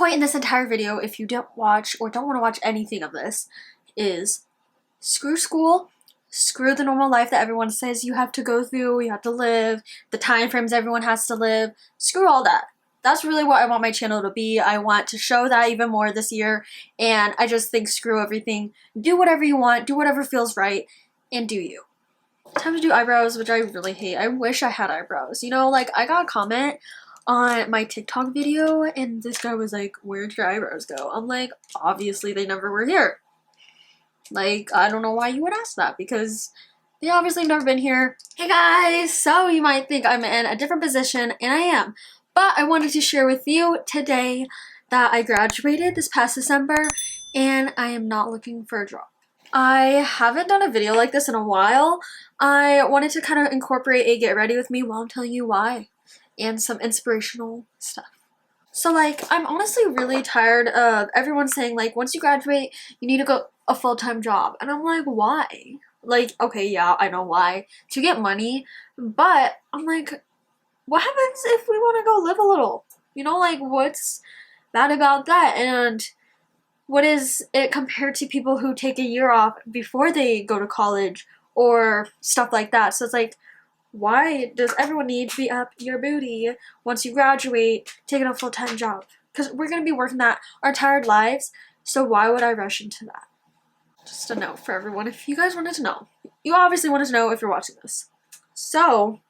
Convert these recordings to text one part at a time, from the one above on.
point in this entire video, if you don't watch or don't want to watch anything of this, is screw school, screw the normal life that everyone says you have to go through, you have to live, the time frames everyone has to live. Screw all that. That's really what I want my channel to be. I want to show that even more this year, and I just think screw everything. Do whatever you want, do whatever feels right, and do you. Time to do eyebrows, which I really hate. I wish I had eyebrows. You know, like, I got a comment on my TikTok video, and this guy was like, where'd your eyebrows go? I'm like, obviously they never were here. Like, I don't know why you would ask that, because they obviously have never been here. Hey guys! So you might think I'm in a different position, and I am. But I wanted to share with you today that I graduated this past December, and I am not looking for a job. I haven't done a video like this in a while. I wanted to kind of incorporate a get ready with me while I'm telling you why, and some inspirational stuff. So, like, I'm honestly really tired of everyone saying, like, once you graduate, you need to go a full-time job. And I'm like, why? Like, okay, yeah, I know why. To get money. But I'm like, what happens if we want to go live a little? You know, like, what's bad about that? And what is it compared to people who take a year off before they go to college or stuff like that? So it's like, why does everyone need to be up your booty once you graduate, taking a full-time job? Because we're going to be working that our entire lives, so why would I rush into that? Just a note for everyone, if you guys wanted to know. You obviously wanted to know if you're watching this. So,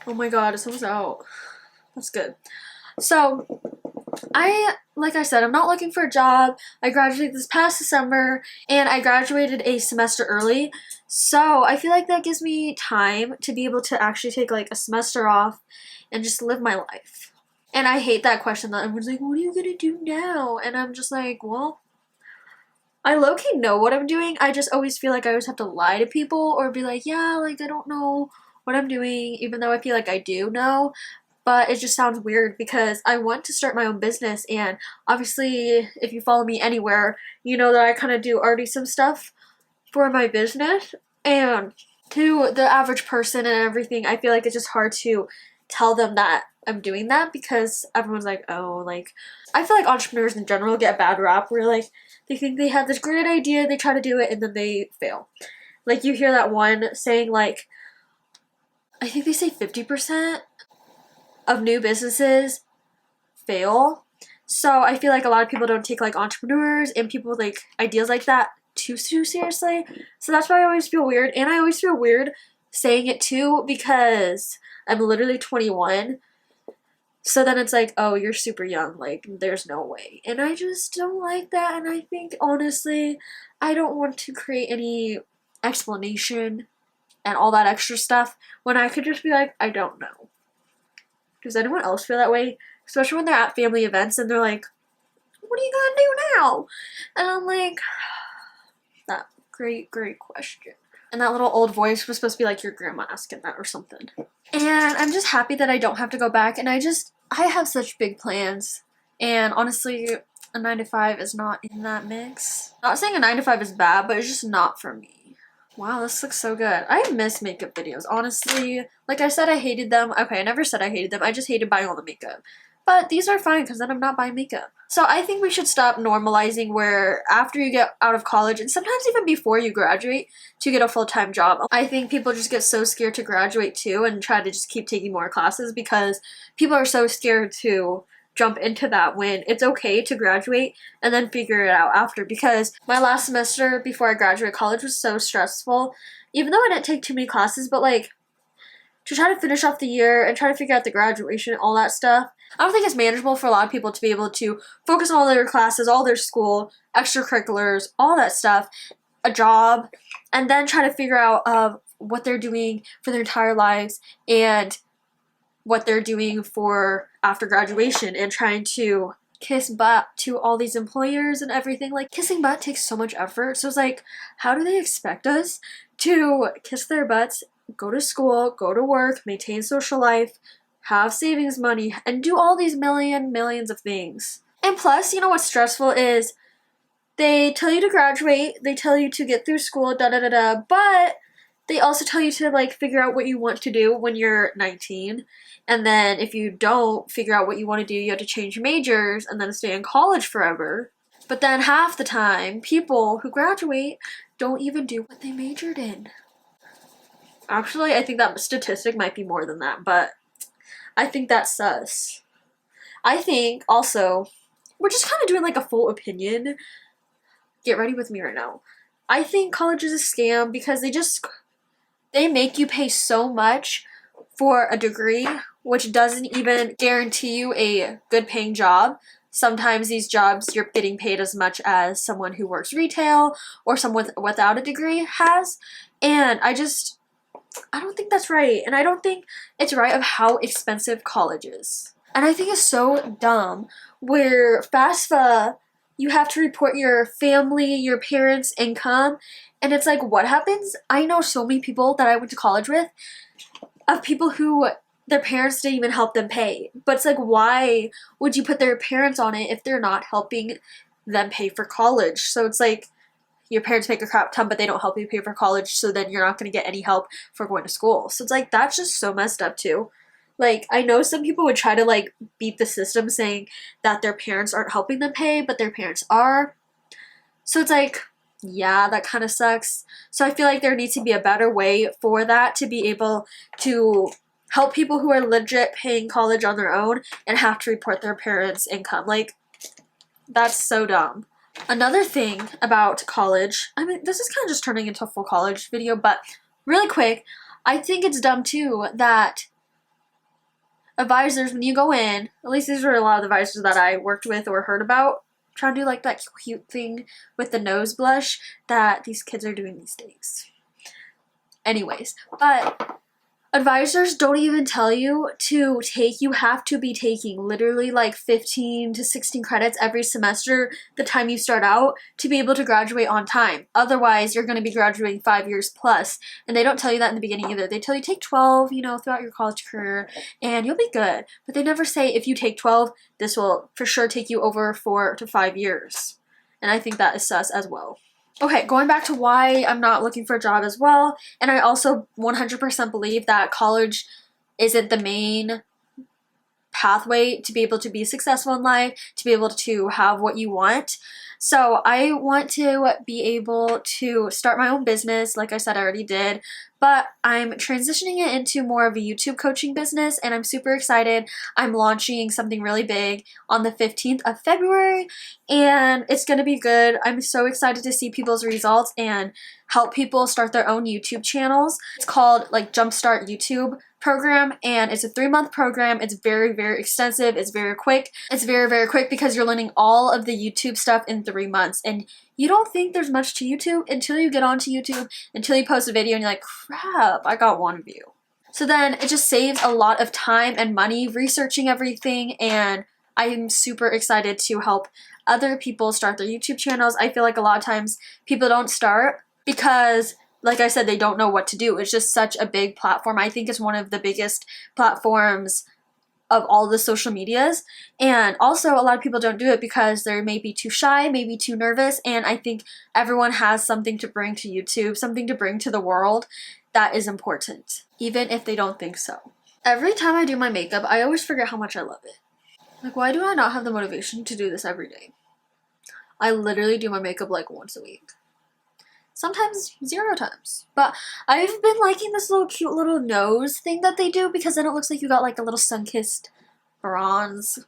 oh my god, it's almost out. That's good. So, like I said, I'm not looking for a job. I graduated this past December, and I graduated a semester early. So I feel like that gives me time to be able to actually take like a semester off and just live my life. And I hate that question that everyone's like, what are you gonna do now? And I'm just like, well, I low-key know what I'm doing. I just always feel like I always have to lie to people or be like, yeah, like I don't know what I'm doing, even though I feel like I do know. But it just sounds weird because I want to start my own business, and obviously if you follow me anywhere, you know that I kind of do already some stuff for my business. And to the average person and everything, I feel like it's just hard to tell them that I'm doing that because everyone's like, oh, like, I feel like entrepreneurs in general get a bad rap where like they think they have this great idea, they try to do it, and then they fail. Like, you hear that one saying, like, I think they say 50% of new businesses fail. So I feel like a lot of people don't take like entrepreneurs and people with like ideas like that too seriously. So that's why I always feel weird. And I always feel weird saying it too because I'm literally 21. So then it's like, oh, you're super young. Like, there's no way. And I just don't like that. And I think, honestly, I don't want to create any explanation and all that extra stuff when I could just be like, I don't know. Does anyone else feel that way? Especially when they're at family events and they're like, what are you gonna do now? And I'm like, that great question. And that little old voice was supposed to be like your grandma asking that or something. And I'm just happy that I don't have to go back, and I have such big plans. And honestly, a 9-to-5 is not in that mix. Not saying a 9-to-5 is bad, but it's just not for me. Wow, this looks so good. I miss makeup videos, honestly. Like I said, I hated them. Okay, I never said I hated them. I just hated buying all the makeup. But these are fine because then I'm not buying makeup. So I think we should stop normalizing where after you get out of college, and sometimes even before you graduate, to get a full-time job. I think people just get so scared to graduate too and try to just keep taking more classes because people are so scared to jump into that when it's okay to graduate and then figure it out after. Because my last semester before I graduated college was so stressful, even though I didn't take too many classes, but like to try to finish off the year and try to figure out the graduation, all that stuff, I don't think it's manageable for a lot of people to be able to focus on all their classes, all their school, extracurriculars, all that stuff, a job, and then try to figure out what they're doing for their entire lives and what they're doing for after graduation, and trying to kiss butt to all these employers and everything. Like, kissing butt takes so much effort. So it's like, how do they expect us to kiss their butts, go to school, go to work, maintain social life, have savings money, and do all these millions of things? And plus, you know what's stressful is they tell you to graduate, they tell you to get through school, but They also tell you to like figure out what you want to do when you're 19. And then if you don't figure out what you want to do, you have to change majors and then stay in college forever. But then half the time, people who graduate don't even do what they majored in. Actually, I think that statistic might be more than that, but I think that's sus. I think also, we're just kind of doing like a full opinion. Get ready with me right now. I think college is a scam because they make you pay so much for a degree, which doesn't even guarantee you a good paying job. Sometimes these jobs you're getting paid as much as someone who works retail or someone without a degree has. And I don't think that's right. And I don't think it's right of how expensive college is. And I think it's so dumb where FAFSA, you have to report your family, your parents' income. And it's like, what happens? I know so many people that I went to college with of people who their parents didn't even help them pay. But it's like, why would you put their parents on it if they're not helping them pay for college? So it's like, your parents make a crap ton, but they don't help you pay for college, so then you're not going to get any help for going to school. So it's like, that's just so messed up too. Like, I know some people would try to like beat the system saying that their parents aren't helping them pay, but their parents are. So it's like, yeah, that kind of sucks. So I feel like there needs to be a better way for that to be able to help people who are legit paying college on their own and have to report their parents' income. Like, that's so dumb. Another thing about college, I mean, this is kind of just turning into a full college video, but really quick, I think it's dumb too that advisors, when you go in, at least these were a lot of the advisors that I worked with or heard about, trying to do like that cute thing with the nose blush that these kids are doing these days. Anyways, but advisors don't even tell you you have to be taking literally like 15 to 16 credits every semester the time you start out to be able to graduate on time. Otherwise, you're going to be graduating 5 years plus. And they don't tell you that in the beginning either. They tell you take 12, throughout your college career and you'll be good. But they never say if you take 12, this will for sure take you over 4 to 5 years. And I think that is sus as well. Okay, going back to why I'm not looking for a job as well, and I also 100% believe that college isn't the main pathway to be able to be successful in life, to be able to have what you want. So I want to be able to start my own business, like I said, I already did, but I'm transitioning it into more of a YouTube coaching business, and I'm super excited. I'm launching something really big on the 15th of February, and it's going to be good. I'm so excited to see people's results and help people start their own YouTube channels. It's called like Jumpstart YouTube program, and it's a 3-month program. It's very, very extensive. It's very quick. It's very, very quick because you're learning all of the YouTube stuff in 3 months, and you don't think there's much to YouTube until you get onto YouTube, until you post a video and you're like, crap, I got 1 view. So then it just saves a lot of time and money researching everything, and I'm super excited to help other people start their YouTube channels. I feel like a lot of times people don't start because, like I said, they don't know what to do. It's just such a big platform. I think it's one of the biggest platforms of all the social medias. And also a lot of people don't do it because they're maybe too shy, maybe too nervous. And I think everyone has something to bring to YouTube, something to bring to the world that is important, even if they don't think so. Every time I do my makeup, I always forget how much I love it. Like, why do I not have the motivation to do this every day? I literally do my makeup like once a week. Sometimes 0 times. But I've been liking this little cute little nose thing that they do because then it looks like you got like a little sun-kissed bronze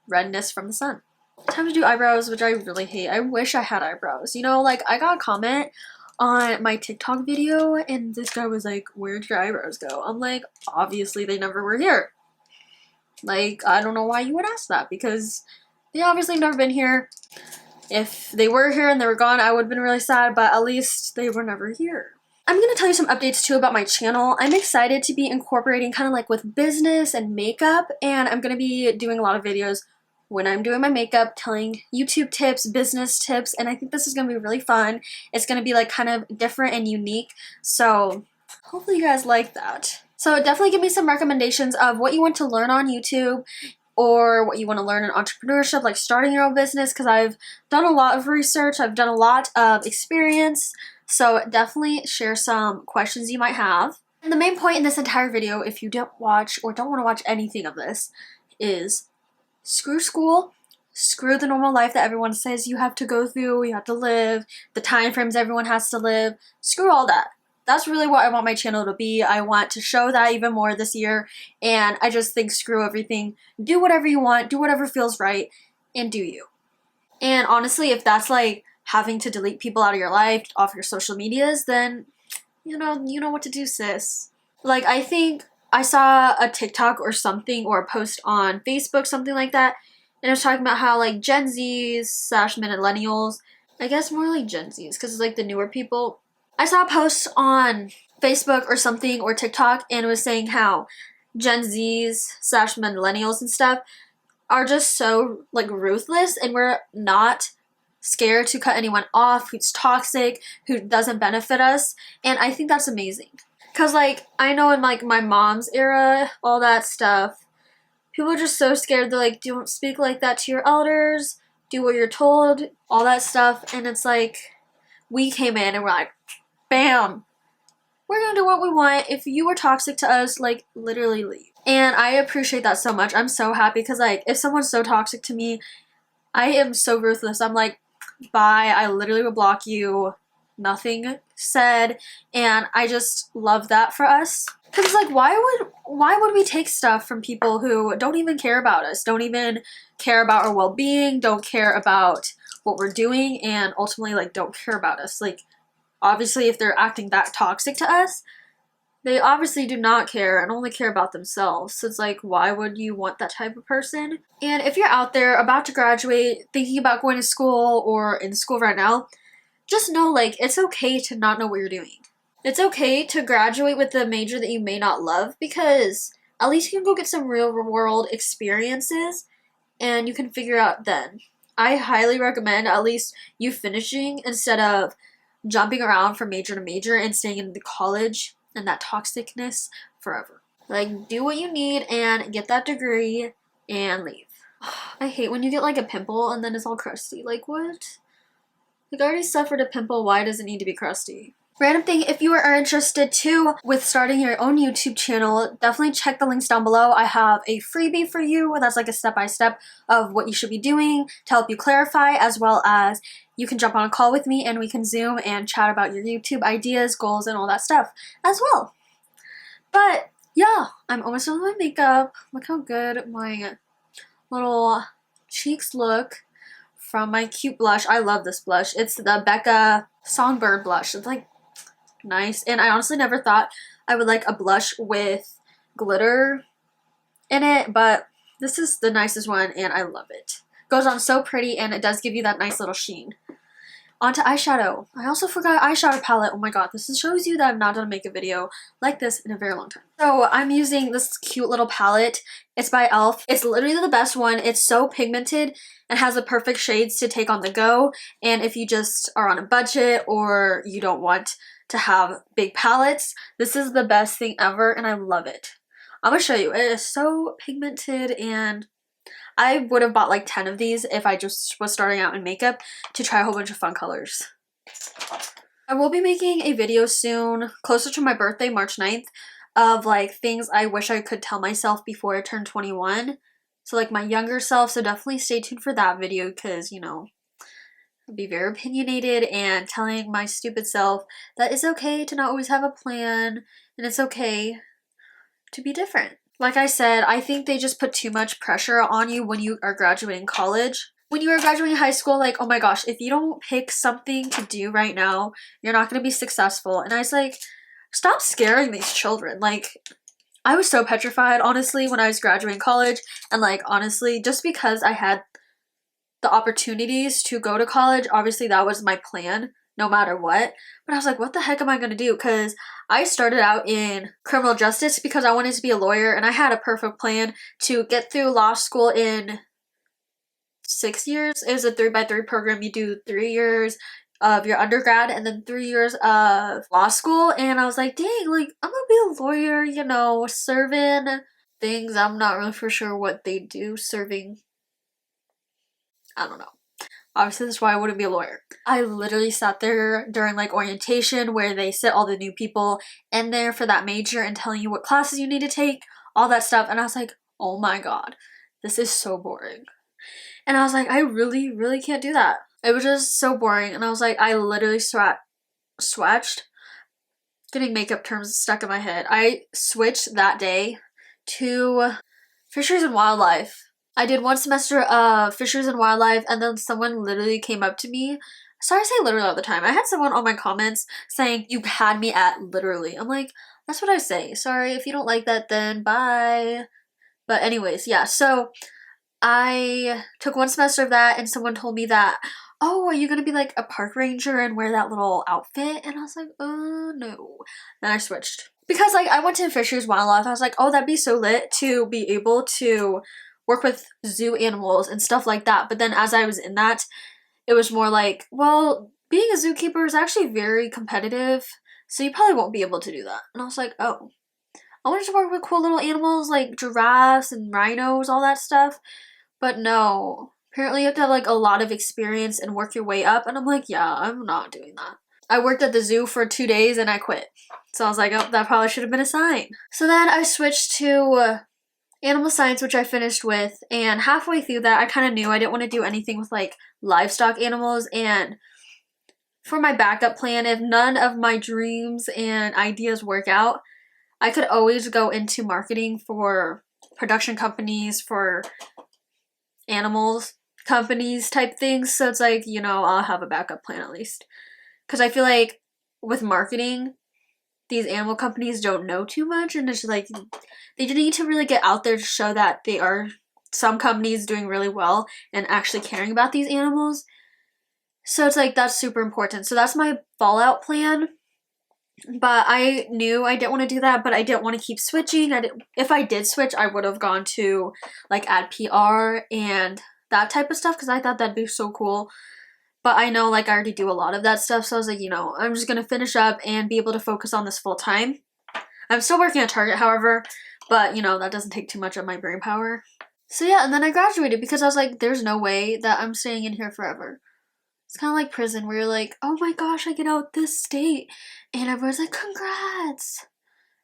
redness from the sun. Time to do eyebrows, which I really hate. I wish I had eyebrows. Like I got a comment on my TikTok video and this guy was like, where'd your eyebrows go? I'm like, obviously they never were here. Like, I don't know why you would ask that because they obviously never been here. If they were here and they were gone, I would have been really sad, but at least they were never here. I'm going to tell you some updates too about my channel. I'm excited to be incorporating kind of like with business and makeup, and I'm going to be doing a lot of videos when I'm doing my makeup, telling YouTube tips, business tips, and I think this is going to be really fun. It's going to be like kind of different and unique, so hopefully you guys like that. So definitely give me some recommendations of what you want to learn on YouTube or what you want to learn in entrepreneurship, like starting your own business, because I've done a lot of research, I've done a lot of experience So definitely share some questions you might have. And the main point in this entire video, if you don't watch or don't want to watch anything of this, is screw school, screw the normal life that everyone says you have to go through, you have to live, the time frames everyone has to live. Screw all that. That's really what I want my channel to be. I want to show that even more this year, and I just think screw everything. Do whatever you want, do whatever feels right, and do you. And honestly, if that's like having to delete people out of your life, off your social medias, then you know what to do, sis. Like, I think I saw a TikTok or something or a post on Facebook, something like that, and it was talking about how like Gen Zs slash millennials, I guess more like Gen Zs because it's like the newer people. I saw a post on Facebook or something or TikTok, and it was saying how Gen Zs slash millennials and stuff are just so like ruthless, and we're not scared to cut anyone off who's toxic, who doesn't benefit us. And I think that's amazing. Cause like I know in like my mom's era, all that stuff, people are just so scared. They're like, don't speak like that to your elders, do what you're told, all that stuff. And it's like we came in and we're like, bam, we're gonna do what we want. If you were toxic to us, like literally leave. And I appreciate that so much. I'm so happy because like if someone's so toxic to me, I am so ruthless. I'm like, bye. I literally will block you. Nothing said. And I just love that for us. Because it's like, why would we take stuff from people who don't even care about us, don't even care about our well-being, don't care about what we're doing, and ultimately like don't care about us? Like, obviously if they're acting that toxic to us, they obviously do not care and only care about themselves. So it's like, why would you want that type of person? And if you're out there about to graduate, thinking about going to school or in school right now, just know like it's okay to not know what you're doing. It's okay to graduate with a major that you may not love, because at least you can go get some real world experiences and you can figure out then. I highly recommend at least you finishing instead of jumping around from major to major and staying in the college and that toxicness forever. Like, do what you need and get that degree and leave. I hate when you get like a pimple and then it's all crusty. Like, what? Like, I already suffered a pimple, why does it need to be crusty? Random thing, if you are interested too with starting your own YouTube channel, definitely check the links down below. I have a freebie for you that's like a step-by-step of what you should be doing to help you clarify, as well as you can jump on a call with me and we can Zoom and chat about your YouTube ideas, goals, and all that stuff as well. But yeah, I'm almost done with my makeup. Look how good my little cheeks look from my cute blush. I love this blush. It's the Becca Songbird blush. It's like nice, and I honestly never thought I would like a blush with glitter in it, but this is the nicest one and I love it. Goes on so pretty and it does give you that nice little sheen. Onto eyeshadow. I also forgot eyeshadow palette. Oh my god, this shows you that I've not done a makeup video like this in a very long time. So I'm using this cute little palette. It's by e.l.f. It's literally the best one. It's so pigmented and has the perfect shades to take on the go. And if you just are on a budget or you don't want to have big palettes, this is the best thing ever and I love it. I'm gonna show you. It is so pigmented, and I would have bought like 10 of these if I just was starting out in makeup to try a whole bunch of fun colors. I will be making a video soon, closer to my birthday, March 9th, of like things I wish I could tell myself before I turned 21. So like my younger self, so definitely stay tuned for that video because, you know, I'll be very opinionated and telling my stupid self that it's okay to not always have a plan and it's okay to be different. Like I said, I think they just put too much pressure on you when you are graduating college. When you are graduating high school, like, oh my gosh, if you don't pick something to do right now, you're not going to be successful. And I was like, stop scaring these children. Like, I was so petrified, honestly, when I was graduating college. And like, honestly, just because I had the opportunities to go to college, obviously that was my plan no matter what, but I was like, what the heck am I gonna do? Because I started out in criminal justice because I wanted to be a lawyer, and I had a perfect plan to get through law school in 6 years. It was a 3x3 program. You do 3 years of your undergrad and then 3 years of law school, and I was like, dang, like I'm gonna be a lawyer, you know, serving things. I'm not really for sure what they do, serving, I don't know. Obviously, that's why I wouldn't be a lawyer. I literally sat there during like orientation where they sit all the new people in there for that major and telling you what classes you need to take, all that stuff. And I was like, oh my God, this is so boring. And I was like, I really, really can't do that. It was just so boring. And I was like, I literally swatched. Getting makeup terms stuck in my head. I switched that day to fisheries and wildlife. I did one semester of fisheries and wildlife, and then someone literally came up to me. Sorry, I say literally all the time. I had someone on my comments saying, you had me at literally. I'm like, that's what I say. Sorry, if you don't like that, then bye. But anyways, yeah, so I took one semester of that, and someone told me that, oh, are you gonna be like a park ranger and wear that little outfit? And I was like, no. Then I switched. Because like I went to fisheries wildlife, I was like, oh, that'd be so lit to be able to work with zoo animals and stuff like that. But then as I was in that, it was more like, well, being a zookeeper is actually very competitive, so you probably won't be able to do that. And I was like, oh, I wanted to work with cool little animals like giraffes and rhinos, all that stuff. But no, apparently you have to have like a lot of experience and work your way up. And I'm like, yeah, I'm not doing that. I worked at the zoo for 2 days and I quit. So I was like, oh, that probably should have been a sign. So then I switched to animal science, which I finished with, and halfway through that I kind of knew I didn't want to do anything with like livestock animals. And for my backup plan, if none of my dreams and ideas work out, I could always go into marketing for production companies, for animals companies type things. So it's like, you know, I'll have a backup plan at least, because I feel like with marketing, these animal companies don't know too much, and it's like they need to really get out there to show that they are some companies doing really well and actually caring about these animals. So it's like that's super important. So that's my fallout plan. But I knew I didn't want to do that, but I didn't want to keep switching. If I did switch, I would have gone to like ad PR and that type of stuff, because I thought that'd be so cool. But I know like I already do a lot of that stuff, so I was like, you know, I'm just gonna finish up and be able to focus on this full time. I'm still working at Target, however, but you know, that doesn't take too much of my brain power. So yeah, and then I graduated because I was like, there's no way that I'm staying in here forever. It's kind of like prison where you're like, oh my gosh, I get out this state. And everyone's like, congrats.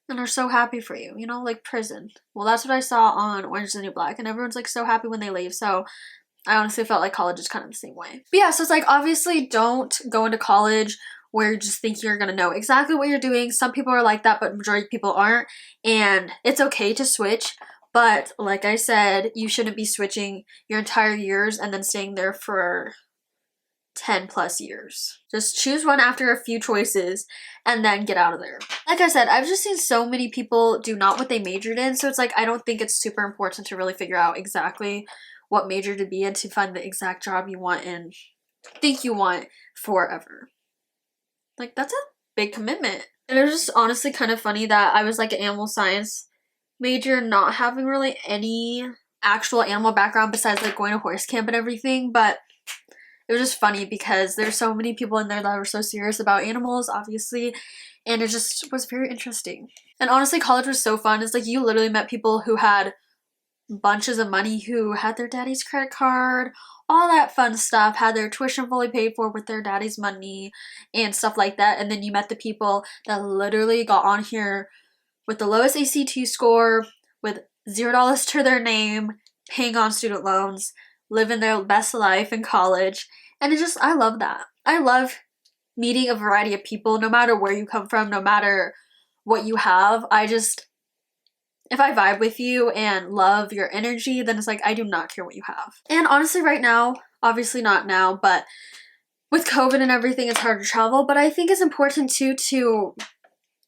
And they're so happy for you, you know, like prison. Well, that's what I saw on Orange is the New Black. And everyone's like so happy when they leave. So I honestly felt like college is kind of the same way. But yeah, so it's like, obviously don't go into college where you just think you're gonna know exactly what you're doing. Some people are like that, but majority of people aren't. And it's okay to switch. But like I said, you shouldn't be switching your entire years and then staying there for 10 plus years. Just choose one after a few choices and then get out of there. Like I said, I've just seen so many people do not what they majored in, so it's like I don't think it's super important to really figure out exactly what major to be in to find the exact job you want and think you want forever. Like that's a big commitment. And it was just honestly kind of funny that I was like an animal science major, not having really any actual animal background besides like going to horse camp and everything, but it was just funny because there's so many people in there that were so serious about animals, obviously, and it just was very interesting. And honestly, college was so fun. It's like you literally met people who had bunches of money, who had their daddy's credit card, all that fun stuff, had their tuition fully paid for with their daddy's money and stuff like that. And then you met the people that literally got on here with the lowest ACT score, with $0 to their name, paying on student loans, living their best life in college. And I love that. I love meeting a variety of people, no matter where you come from, no matter what you have. If I vibe with you and love your energy, then it's like, I do not care what you have. And honestly, right now, obviously not now, but with COVID and everything, it's hard to travel. But I think it's important too to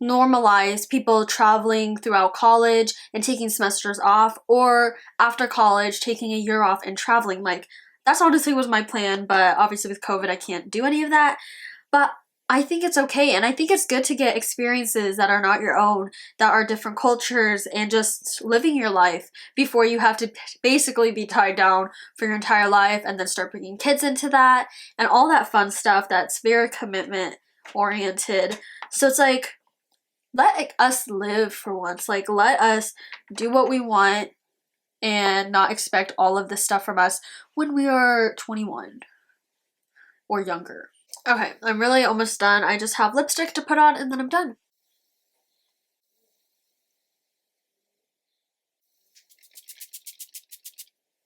normalize people traveling throughout college and taking semesters off, or after college taking a year off and traveling. Like that's honestly was my plan, but obviously with COVID I can't do any of that. But I think it's okay, and I think it's good to get experiences that are not your own, that are different cultures, and just living your life before you have to basically be tied down for your entire life and then start bringing kids into that and all that fun stuff that's very commitment oriented. So it's like, let us live for once. Like, let us do what we want and not expect all of this stuff from us when we are 21. or younger. Okay, I'm really almost done. I just have lipstick to put on and then I'm done.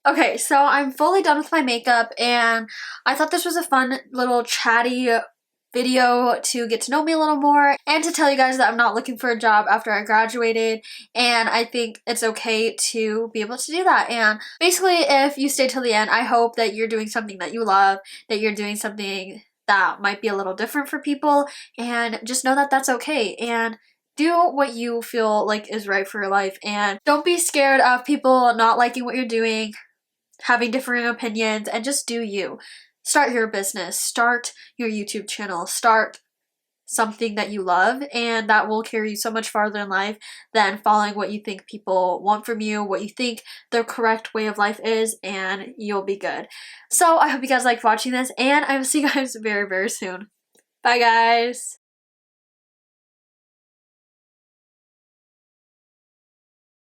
Okay, so I'm fully done with my makeup and I thought this was a fun little chatty video to get to know me a little more and to tell you guys that I'm not looking for a job after I graduated, and I think it's okay to be able to do that. And basically, if you stay till the end, I hope that you're doing something that you love, that you're doing something that might be a little different for people, and just know that that's okay. And do what you feel like is right for your life, and don't be scared of people not liking what you're doing, having different opinions, and just do you. Start your business, start your YouTube channel, start something that you love, and that will carry you so much farther in life than following what you think people want from you, what you think the correct way of life is, and you'll be good. So I hope you guys liked watching this, and I will see you guys very, very soon. Bye, guys!